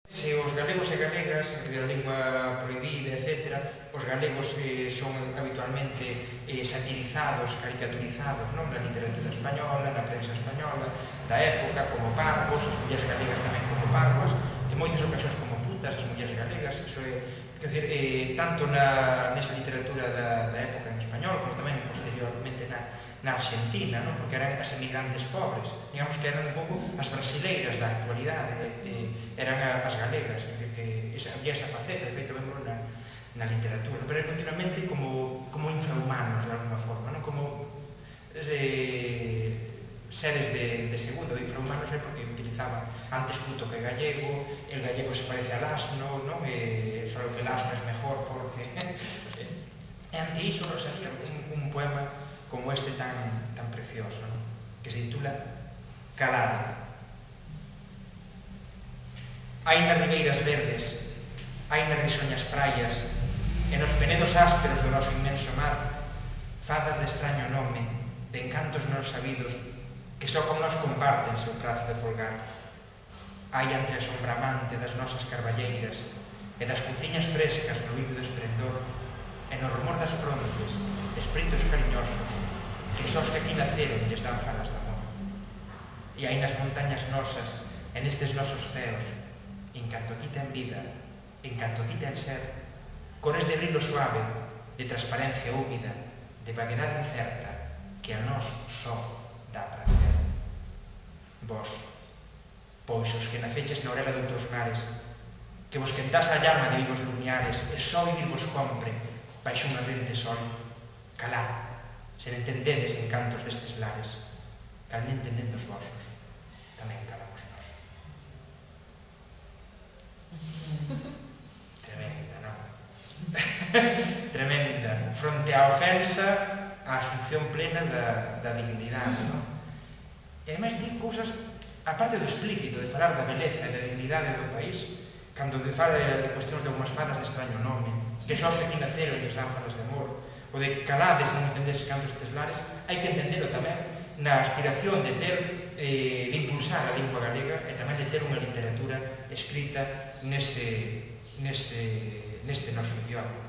Se os galegos e galegas, entre a lingua prohibida, etc., os galegos son habitualmente satirizados, caricaturizados na literatura española, na prensa española da época, como parvos, as mulleres galegas tamén como parvas, en moitas ocasións como putas, as mulleres galegas. Iso é, tanto nesa literatura da época en español, como tamén posteriormente na Argentina, porque eran as emigrantes pobres, digamos que eran un pouco as brasileiras da actualidade, eran as galegas, que había esa faceta, de feito, vemos na literatura, pero continuamente como infrahumanos, de alguna forma, como seres de segundo, de infrahumanos, porque utilizaban antes puto que gallego, el gallego se parece al asno, solo que el asno es mejor porque... E ante iso nos salía un poema como este tan precioso, que se titula Calada. Hai nas ribeiras verdes, hai nas risoñas praias, e nos penedos ásperos do noso inmenso mar, fadas de extraño nome, de encantos non sabidos, que só con nos comparten seu prazo de folgar. Hai entre a sombra amante das nosas carballeiras e das cutiñas frescas no vívido esplendor, e no rumor das frontes, espíritos cariñosos, que sós que aquí naceron lles dan falas de amor. E hai nas montañas nosas, e nestes nosos ceos, en canto aquí ten vida, en canto aquí ten ser, cores de brillo suave, de transparencia húmida, de vaguedade incerta, que a nós só dá prazer. Vos, pois os que naceches na orela de outros mares, que vos quentás a llama de vivos lumiares, e só vivir vos compre, baixo un arrente sol, calad, se entendedes encantos destes lares, calme entendendo os vosos, tamén calamos nós. Tremenda, non? Tremenda, fronte á ofensa, á asunción plena da dignidade, non? E ademais di cousas, aparte do explícito de falar da beleza e da dignidade do país, cando fala de cuestións de unhas fadas de extraño nome, que sós que aquí naceron lles dan falas de amor, ou de calades non entendes cantos telares, hai que entendelo tamén na aspiración de impulsar a lingua galega e tamén de ter unha literatura escrita neste noso idioma.